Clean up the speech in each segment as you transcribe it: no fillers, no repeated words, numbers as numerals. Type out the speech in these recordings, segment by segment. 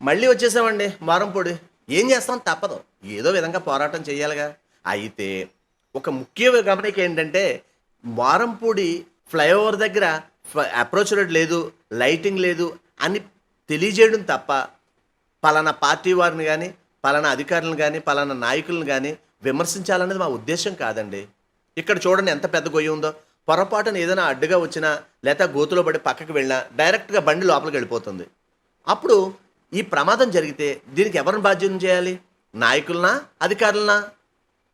మళ్ళీ వచ్చేసామండి మారంపూడి. ఏం చేస్తాం తప్పదు. ఏదో విధంగా పోరాటం చేయాలిగా. అయితే ఒక ముఖ్య గమనిక ఏంటంటే మారంపూడి ఫ్లైఓవర్ దగ్గర అప్రోచ్ రోడ్ లేదు, లైటింగ్ లేదు అని తెలియజేయడం తప్ప పలానా పార్టీ వారిని గానీ, పలానా అధికారులను గానీ, పలానా నాయకులను గానీ విమర్శించాలనేది మా ఉద్దేశ్యం కాదండి. ఇక్కడ చూడండి ఎంత పెద్ద గొయ్యి ఉందో. పొరపాటున ఏదైనా అడ్డుగా వచ్చినా లేకపోతే గోతులో పడి పక్కకి వెళ్ళినా డైరెక్ట్‌గా బండి లోపలికి వెళ్ళిపోతుంది. అప్పుడు ఈ ప్రమాదం జరిగితే దీనికి ఎవరిని బాధ్యతను చేయాలి? నాయకులనా? అధికారులనా?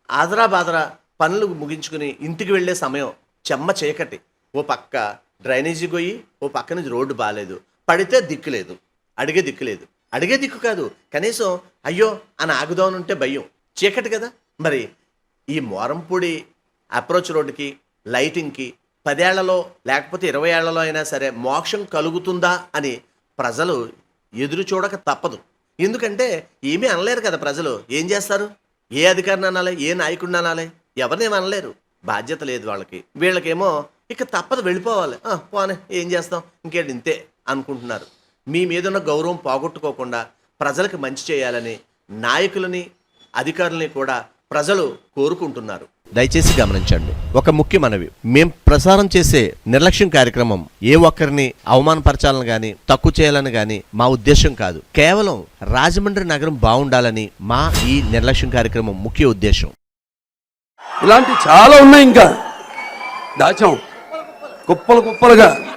ఆదరా బాదరా పనులు ముగించుకుని ఇంటికి వెళ్ళే సమయం చెమ్మ చీకటి. ఓ పక్క డ్రైనేజీ గొయ్యి, ఓ పక్క నుంచి రోడ్డు బాలేదు. పడితే దిక్కు లేదు, అడిగే దిక్కు లేదు. అడిగే దిక్కు కాదు, కనీసం అయ్యో అని ఆగుదామనుంటే భయం. చీకటి కదా. మరి ఈ మోరంపూడి అప్రోచ్ రోడ్డుకి, లైటింగ్కి 10 ఏళ్లలో లేకపోతే 20 ఏళ్లలో అయినా సరే మోక్షం కలుగుతుందా అని ప్రజలు ఎదురు చూడక తప్పదు. ఎందుకంటే ఏమీ అనలేరు కదా ప్రజలు. ఏం చేస్తారు? ఏ అధికారిని అనాలి? ఏ నాయకుడిని అనాలి? ఎవరినేమి అనలేరు. బాధ్యత లేదు వాళ్ళకి. వీళ్ళకేమో ఇక తప్పదు, వెళ్ళిపోవాలి. పోనీ ఏం చేస్తాం, ఇంకేంటి ఇంతే అనుకుంటున్నారు. మీ మీదున్న గౌరవం పోగొట్టుకోకుండా ప్రజలకు మంచి చేయాలని నాయకులని, అధికారులని కూడా ప్రజలు కోరుకుంటున్నారు. దయచేసి గమనించండి. ఒక ముఖ్య మనవి, మేం ప్రసారం చేసే నిర్లక్ష్యం కార్యక్రమం ఏ ఒక్కరిని అవమానపరచాలని గాని, తక్కువ చేయాలని గాని మా ఉద్దేశం కాదు. కేవలం రాజమండ్రి నగరం బాగుండాలని మా ఈ నిర్లక్ష్యం కార్యక్రమం ముఖ్య ఉద్దేశం. ఇలాంటి చాలా ఉన్నాయి, ఇంకా దాచాం కుప్పలు కుప్పలుగా.